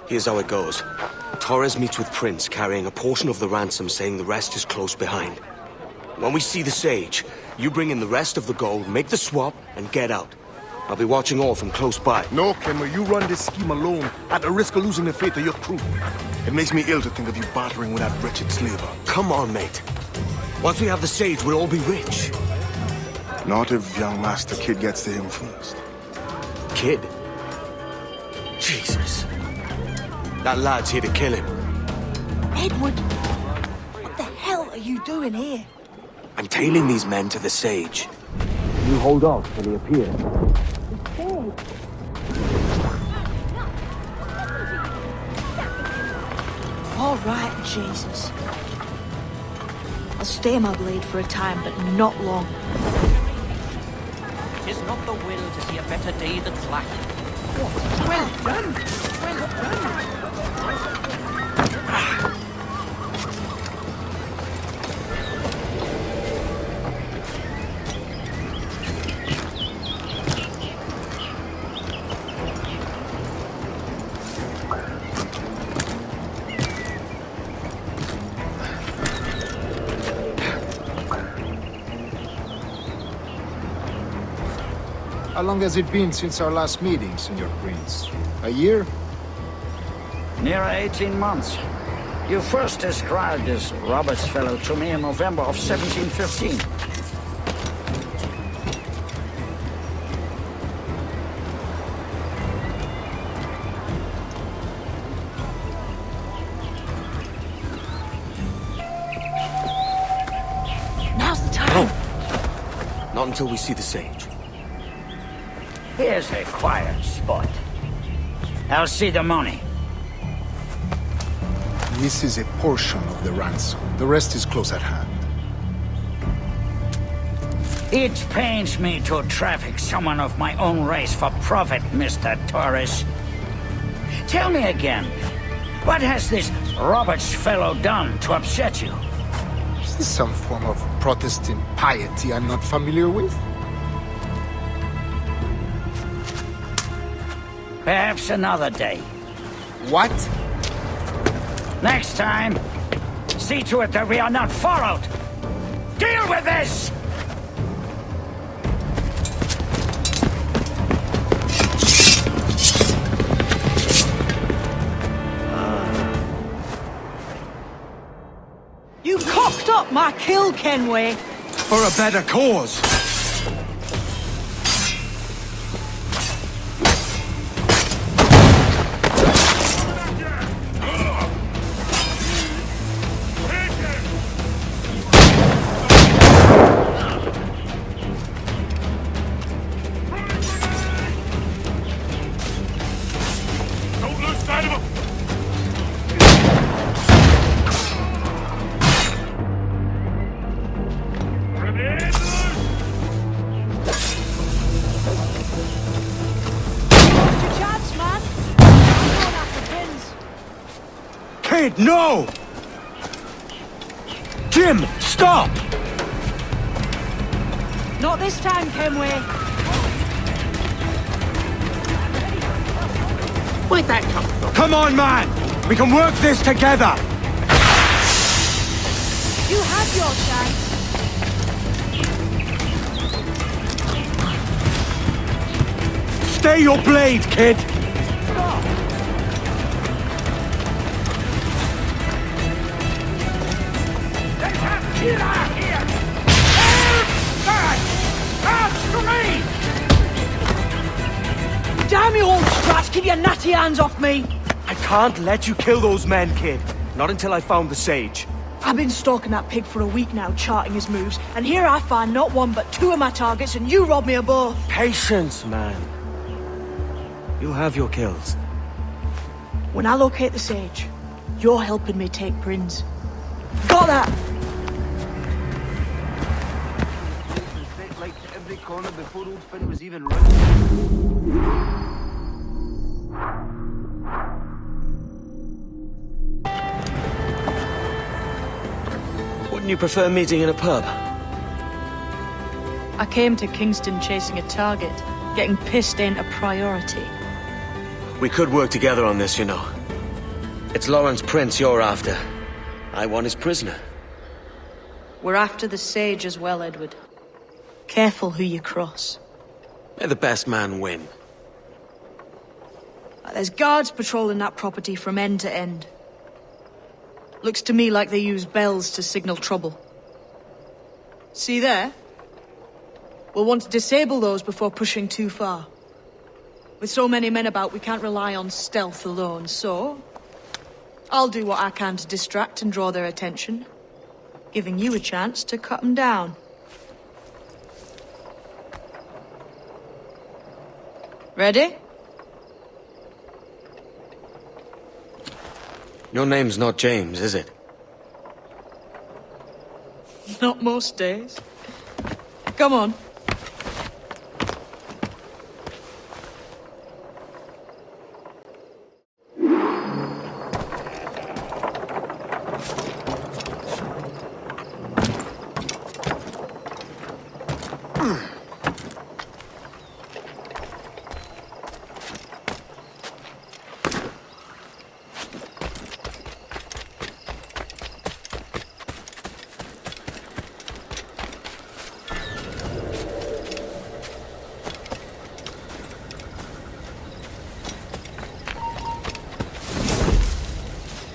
Here's how it goes. Torres meets with Prince, carrying a portion of the ransom, saying the rest is close behind. When we see the Sage, you bring in the rest of the gold, make the swap, and get out. I'll be watching all from close by. No, Kenway, you run this scheme alone, at the risk of losing the faith of your crew. It makes me ill to think of you bartering with that wretched slaver. Come on, mate. Once we have the Sage, we'll all be rich. Not if young Master Kid gets to him first. Kid? Jesus. That lad's here to kill him. Edward! What the hell are you doing here? I'm tailing these men to the Sage. You hold off till he appears. All right, Jesus. I'll stay my blade for a time, but not long. It is not the will to see a better day that's lacking. Well done! Well done! How long has it been since our last meeting, Senor Prince? A year? Near 18 months. You first described this Roberts fellow to me in November of 1715. Now's the time! No. Not until we see the Sage. Here's a quiet spot. I'll see the money. This is a portion of the ransom. The rest is close at hand. It pains me to traffic someone of my own race for profit, Mr. Torres. Tell me again, what has this Roberts fellow done to upset you? Is this some form of Protestant piety I'm not familiar with? Perhaps another day. What? Next time, see to it that we are not followed. Deal with this! You cocked up my kill, Kenway! For a better cause! No! Jim, stop! Not this time, Kenway. Where'd that come from? Come on, man! We can work this together! You had your chance. Stay your blade, kid! Get out here! Answer me! Damn you old strat, keep your natty hands off me! I can't let you kill those men, kid. Not until I found the Sage. I've been stalking that pig for a week now, charting his moves, and here I find not one but two of my targets, and you rob me of both. Patience, man. You'll have your kills. When I locate the Sage, you're helping me take Prince. Got that? Every corner before old Finn was even ready. Wouldn't you prefer meeting in a pub? I came to Kingston chasing a target. Getting pissed ain't a priority. We could work together on this, you know. It's Lawrence Prince you're after. I want his prisoner. We're after the sage as well, Edward. Careful who you cross. May the best man win. There's guards patrolling that property from end to end. Looks to me like they use bells to signal trouble. See there? We'll want to disable those before pushing too far. With so many men about, we can't rely on stealth alone, so... I'll do what I can to distract and draw their attention, giving you a chance to cut them down. Ready? Your name's not James, is it? Not most days. Come on.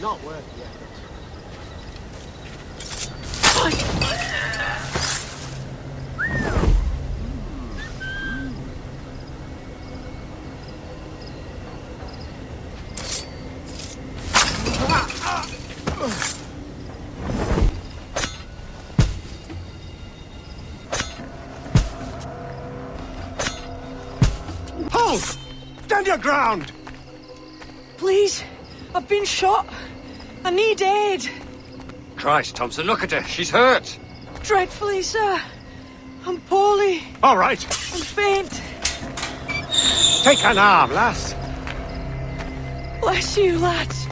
Not worth the effort. Halt! Stand your ground! Please, I've been shot. I need aid. Christ, Thompson, look at her. She's hurt. Dreadfully, sir. I'm poorly. All right. I'm faint. Take an arm, lass. Bless you, lads.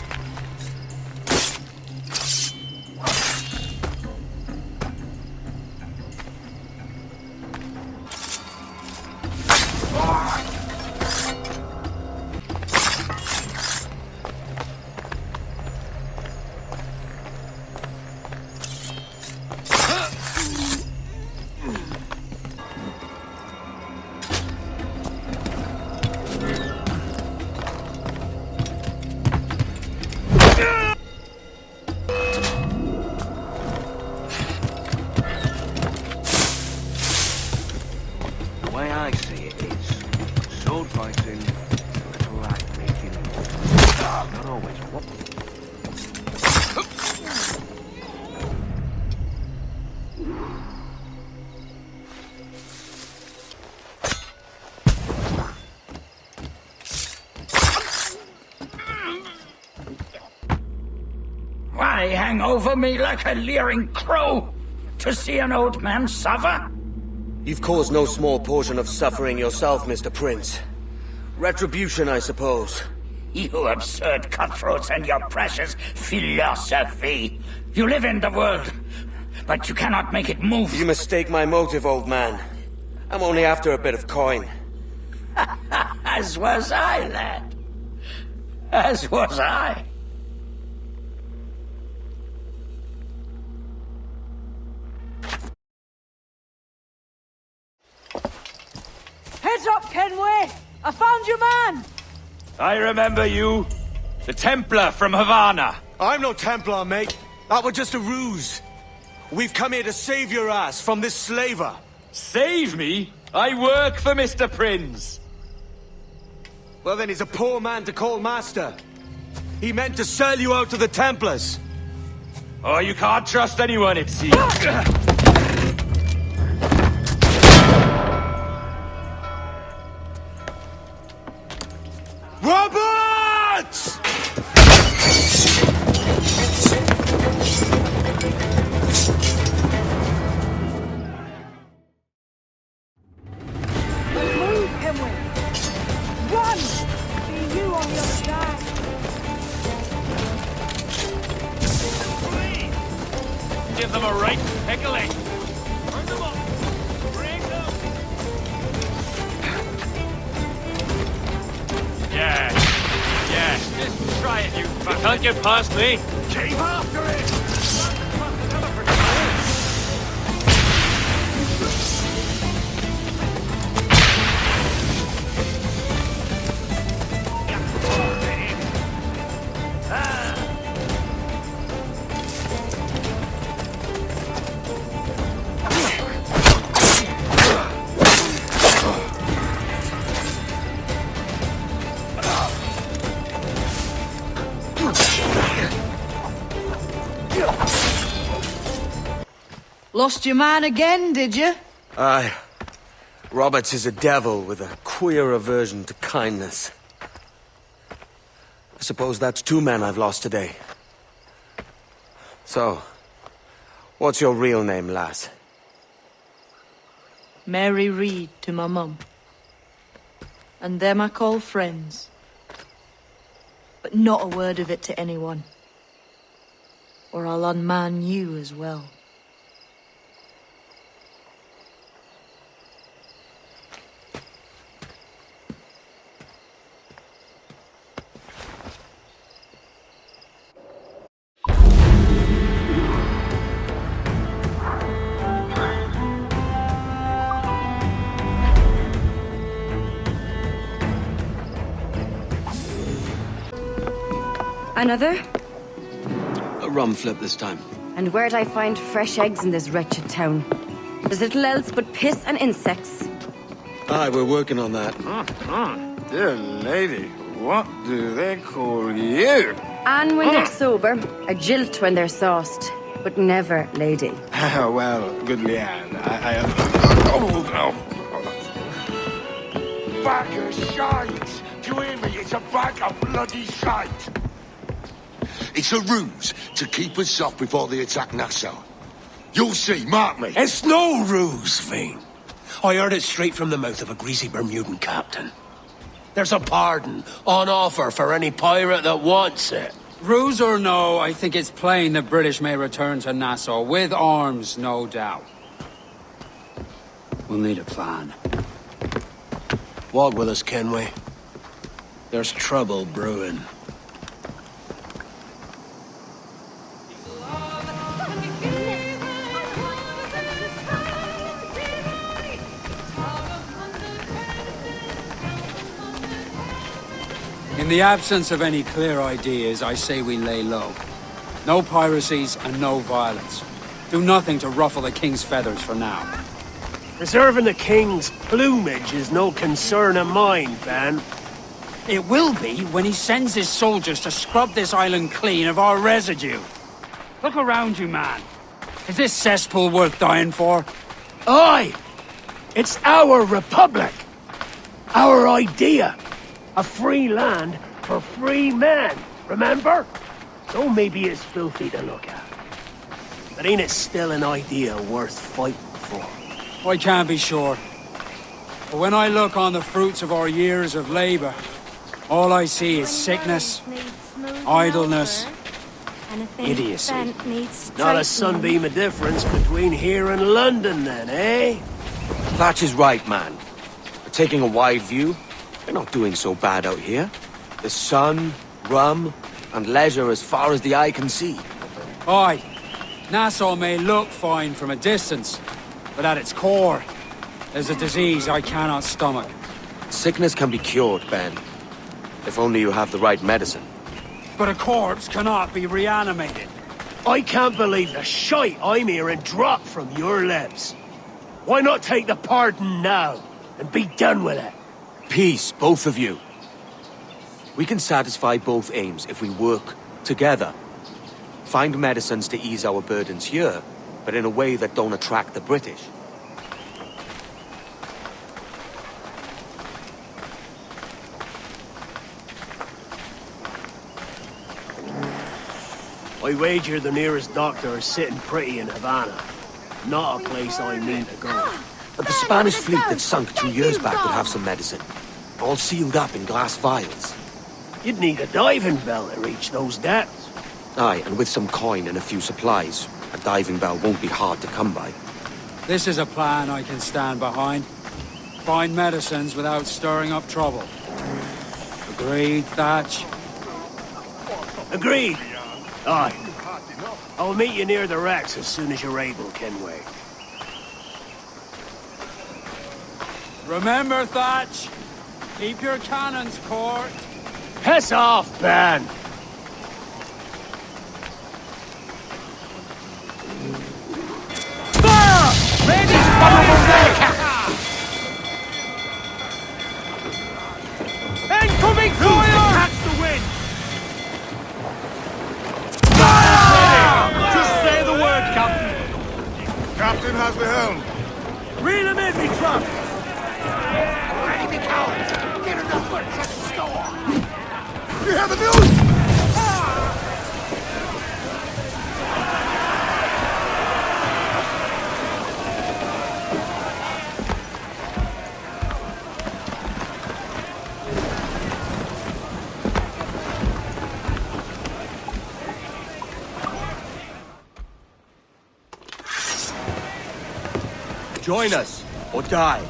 The way I see it is, sword fighting is a little like making not always what. Why hang over me like a leering crow? To see an old man suffer? You've caused no small portion of suffering yourself, Mr. Prince. Retribution, I suppose. You absurd cutthroats and your precious philosophy. You live in the world, but you cannot make it move. You mistake my motive, old man. I'm only after a bit of coin. As was I, lad. As was I. Heads up, Kenway! I found your man! I remember you. The Templar from Havana. I'm no Templar, mate. That was just a ruse. We've come here to save your ass from this slaver. Save me? I work for Mr. Prince. Well, then he's a poor man to call master. He meant to sell you out to the Templars. Oh, you can't trust anyone, it seems. Roberts! Move, Kenway! Run! See you on the other side. Give them a right pickling. Turn them up. Bring them. Yes. Yes. Just try quiet, you can't get past me. Keep after it! Lost your man again, did you? Aye. Roberts is a devil with a queer aversion to kindness. I suppose that's 2 men I've lost today. So, what's your real name, lass? Mary Reed to my mum. And them I call friends. But not a word of it to anyone. Or I'll unman you as well. Another? A rum flip this time. And where'd I find fresh eggs in this wretched town? There's little else but piss and insects. Aye, we're working on that. Dear lady, what do they call you? And when they're sober, a jilt when they're sauced. But never lady. Well, goodly Anne, I am... Bag of shite! Do you hear me? It's a bag of bloody shite! It's a ruse to keep us off before they attack Nassau. You'll see, mark me. It's no ruse, Fiend. I heard it straight from the mouth of a greasy Bermudan captain. There's a pardon on offer for any pirate that wants it. Ruse or no, I think it's plain the British may return to Nassau, with arms, no doubt. We'll need a plan. Walk with us, Kenway. There's trouble brewing. In the absence of any clear ideas, I say we lay low. No piracies and no violence. Do nothing to ruffle the king's feathers for now. Preserving the king's plumage is no concern of mine, Ben. It will be when he sends his soldiers to scrub this island clean of our residue. Look around you, man. Is this cesspool worth dying for? Aye! It's our republic! Our idea! A free land for free men, remember? Though maybe it's filthy to look at. But ain't it still an idea worth fighting for? I can't be sure. But when I look on the fruits of our years of labor, all I see is sickness, idleness, idiocy. Not a sunbeam of difference between here and London then, eh? Thatch is right, man. But taking a wide view, we're not doing so bad out here. The sun, rum, and leisure as far as the eye can see. Aye. Nassau may look fine from a distance, but at its core, there's a disease I cannot stomach. Sickness can be cured, Ben. If only you have the right medicine. But a corpse cannot be reanimated. I can't believe the shite I'm hearing drop from your lips. Why not take the pardon now, and be done with it? Peace, both of you. We can satisfy both aims if we work together. Find medicines to ease our burdens here, but in a way that don't attract the British. I wager the nearest doctor is sitting pretty in Havana. Not a place I mean to go. But the Spanish fleet that sunk 2 years back would have some medicine. All sealed up in glass vials. You'd need a diving bell to reach those depths. Aye, and with some coin and a few supplies, a diving bell won't be hard to come by. This is a plan I can stand behind. Find medicines without stirring up trouble. Agreed, Thatch? Agreed. Aye. I'll meet you near the wrecks as soon as you're able, Kenway. Remember, Thatch, keep your cannons court. Piss off, Ben! Fire! Ready! Incoming fire! Catch the wind! Just say the word, Captain. Captain has the helm. Reel him in, me trunk! Ready, me cowards! Get enough for to store! You hear the news? Join us, or die.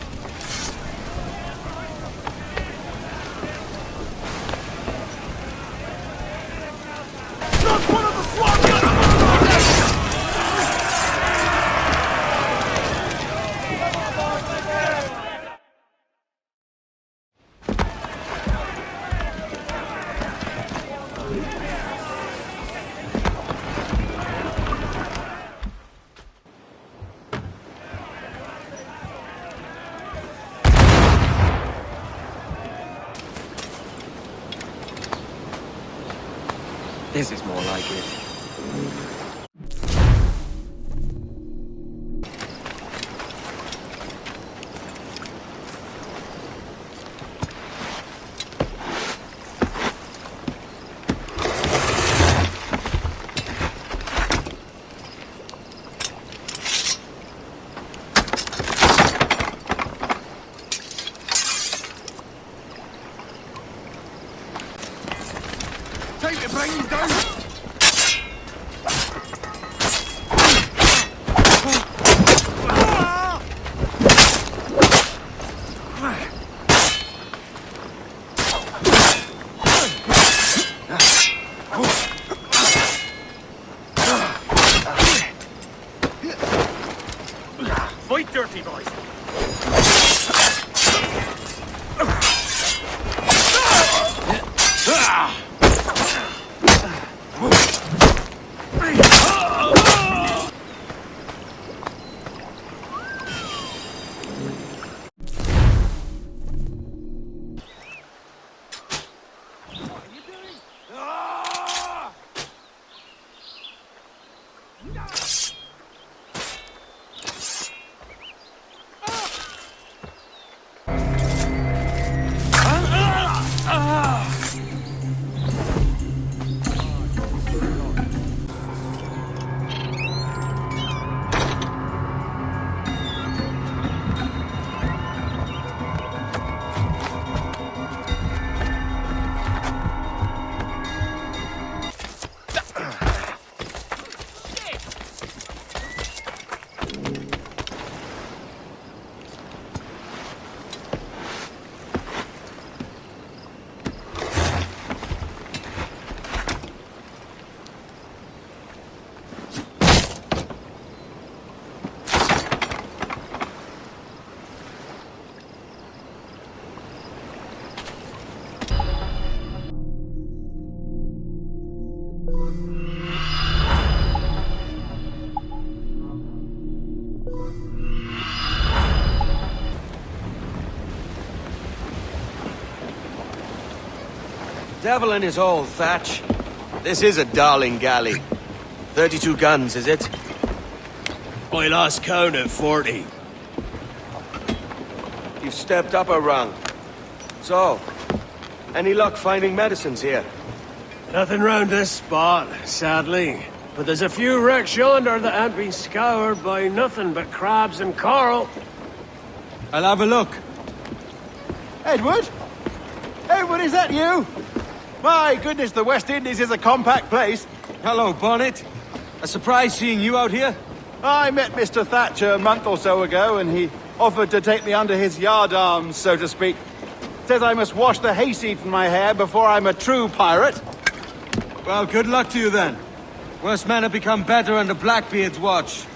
This is more like it. Time to bring him down! Fight dirty, boys! Devil in his hole, Thatch. This is a darling galley. 32 guns, is it? I lost count at 40. You've stepped up a rung. So, any luck finding medicines here? Nothing round this spot, sadly. But there's a few wrecks yonder that haven't been scoured by nothing but crabs and coral. I'll have a look. Edward? Edward, is that you? My goodness, the West Indies is a compact place. Hello, Bonnet. A surprise seeing you out here. I met Mr. Thatcher a month or so ago, and he offered to take me under his yardarms, so to speak. Says I must wash the hayseed from my hair before I'm a true pirate. Well, good luck to you then. Worst men have become better under Blackbeard's watch.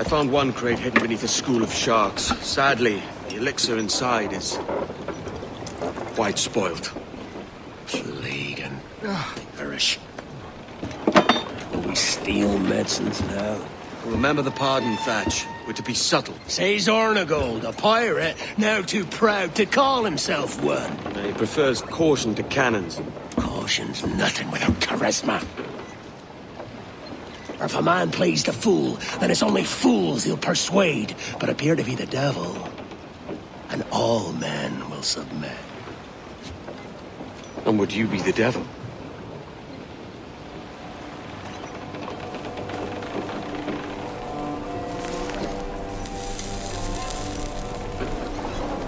Found one crate hidden beneath a school of sharks. Sadly, the elixir inside is quite spoiled. Plague and perish. Will we steal medicines now? Remember the pardon, Thatch. We're to be subtle. Says Ornagold, a pirate, now too proud to call himself one. He prefers caution to cannons. Caution's nothing without charisma. Or if a man plays the fool, then it's only fools he'll persuade, but appear to be the devil. And all men will submit. And would you be the devil?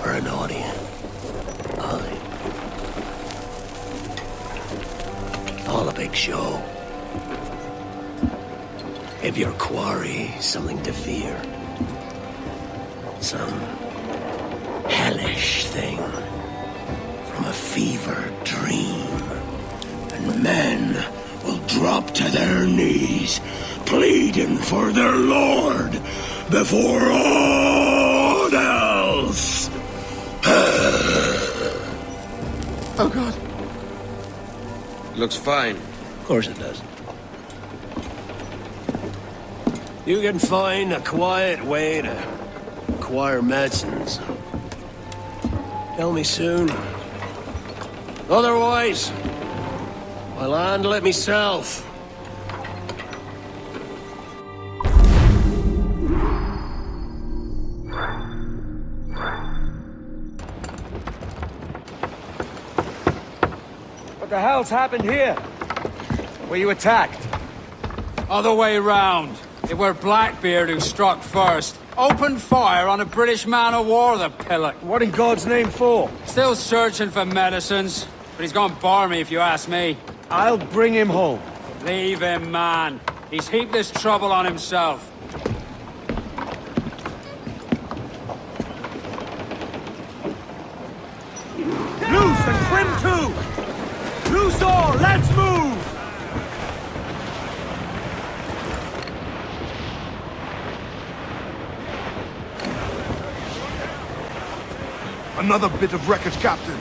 Or an audience. Aye. All a big show. Give your quarry something to fear. Some hellish thing from a fevered to their knees, pleading for their lord before all else. Oh, God. Looks fine. Of course it does. You can find a quiet way to acquire medicines. Tell me soon. Otherwise, I'll handle it myself. What the hell's happened here? Were you attacked? Other way round. It were Blackbeard who struck first. Opened fire on a British man-of-war, the pillock. What in God's name for? Still searching for medicines, but he's gone barmy if you ask me. I'll bring him home. Leave him, man. He's heaped this trouble on himself. Loose and trim too! Loose all, let's move! Another bit of wreckage, Captain.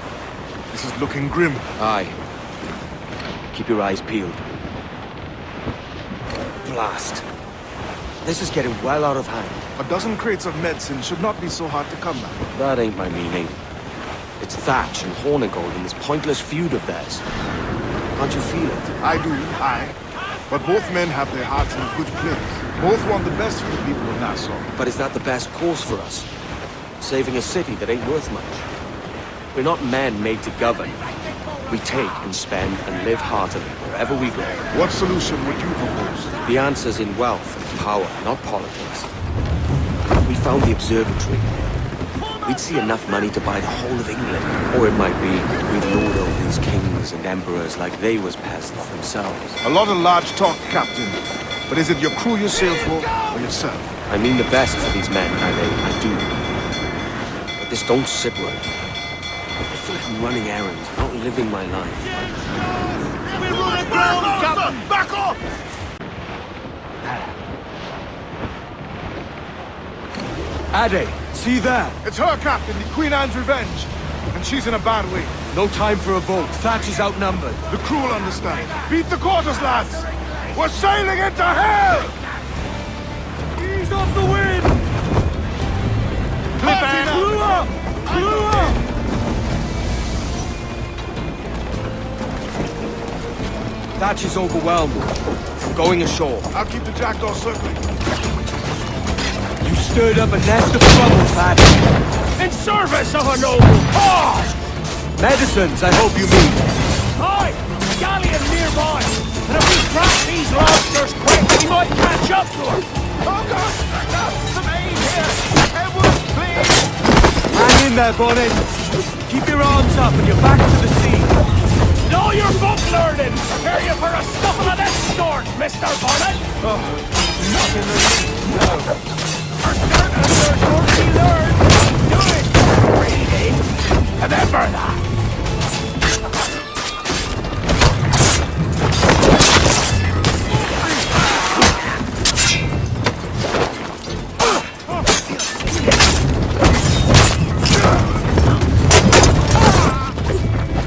This is looking grim. Aye. Keep your eyes peeled. Blast. This is getting well out of hand. A dozen crates of medicine should not be so hard to come by. That ain't my meaning. It's Thatch and Hornigold in this pointless feud of theirs. Can't you feel it? I do, aye. But both men have their hearts in a good place. Both want the best for the people of Nassau. But is that the best course for us? Saving a city that ain't worth much. We're not men made to govern. We take and spend and live heartily wherever we go. What solution would you propose? The answer's in wealth and power, not politics. If we found the observatory, we'd see enough money to buy the whole of England. Or it might be we'd lord over these kings and emperors like they was peasants themselves. A lot of large talk, Captain. But is it your crew you sail for, or yourself? I mean the best for these men, I do. But this don't sit right. I feel like I'm running errands, not living my life. We're running ground, Captain! Back off! Ade, see there? It's her, Captain, the Queen Anne's revenge. And she's in a bad way. No time for a vote. Thatch is outnumbered. The crew will understand. Beat the quarters, lads! We're sailing into hell! Ease off the wind! Clip it! Blew up! Blew up! Thatch is overwhelmed. I'm going ashore. I'll keep the jackdaw circling. You stirred up a nest of trouble, Thatch. In service of a noble cause! Medicines, I hope you mean. Aye! Galleon nearby! And if we crack these lobsters quick, we might catch up to them! Oh, God! Some aid here! Edward, please! Hang in there, Bonnet. Keep your arms up and your back to the sea. Know your book learning! Prepare you for a scuffle of this sort, Mr. Bonnet! Oh, not in the least, no. For certain there's more to be learned! Do it! Reading! Remember that!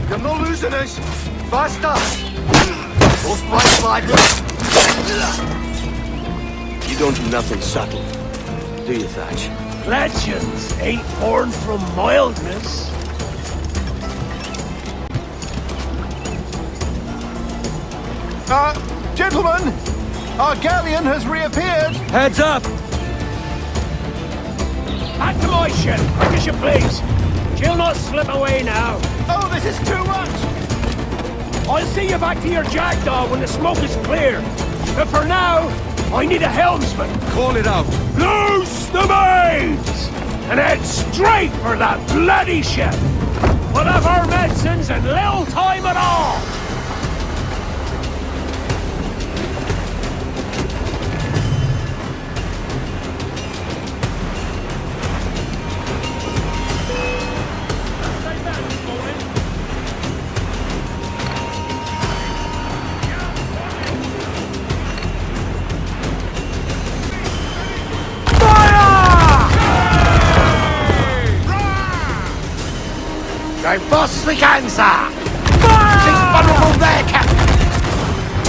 You're not losing us! Faster! Most likely! You don't do nothing subtle, do you, Thatch? Legends ain't born from mildness. Gentlemen! Our galleon has reappeared! Heads up! Back to my ship, quick as you please. She'll not slip away now. Oh, this is too much! I'll see you back to your jackdaw when the smoke is clear. But for now, I need a helmsman. Call it out. Loose the mains! And head straight for that bloody ship! We'll have our medicines in little time at all! Go boss the Ganza! He's vulnerable there, Captain!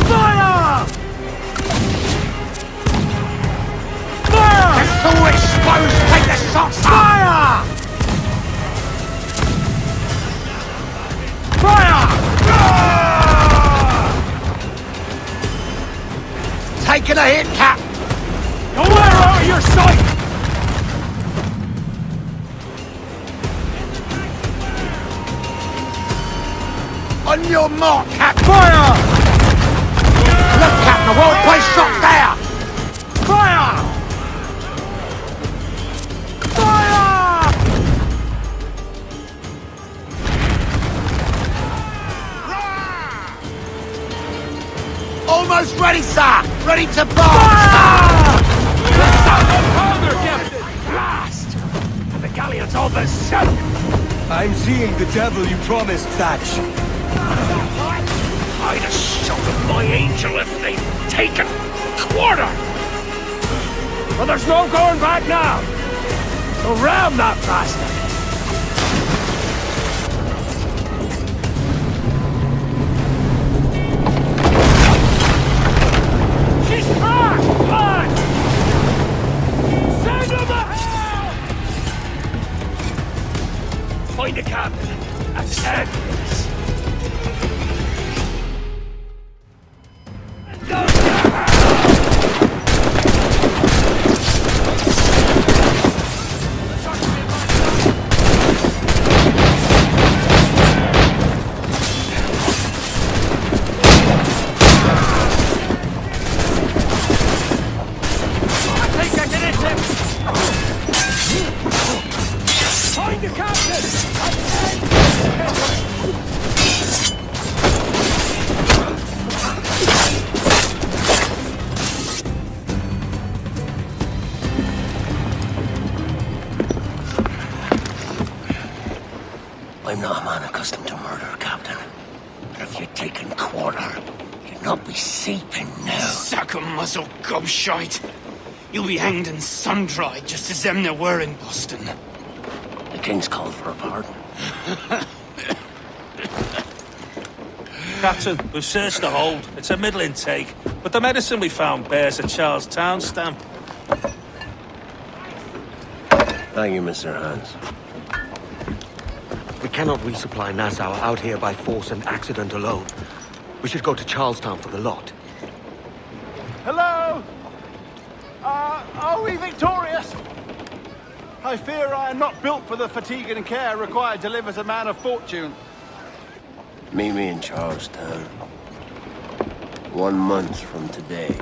Fire! It's all exposed! Take the shots! Fire! Fire! Taking a hit, Cap! Nowhere out of your sight! On your mark, Cap! Fire! Look, Captain, a well-placed shot there! Fire! Fire! Almost ready, sir! Ready to blast! Blast! And the galleon's all but sunk! I'm seeing the devil you promised, Thatch. I'd have shown them my angel if they'd taken quarter! But there's no going back now! So ram that bastard! She's cracked! Blood! Send him to hell! Find the captain. That's Edwards. Find the captain! I'm not a man accustomed to murder, Captain. But if you'd taken quarter, you'd not be seeping now. Sack a muzzle, gobshite. You'll be hanged and sun-dried, just as them there were in Boston. The King's called for a pardon. Captain, we've searched the hold. It's a middling take, but the medicine we found bears a Charlestown stamp. Thank you, Mr. Hans. We cannot resupply Nassau out here by force and accident alone. We should go to Charlestown for the lot. Hello? Are we victorious? I fear I am not built for the fatigue and care required to live as a man of fortune. Meet me in Charlestown. 1 month from today.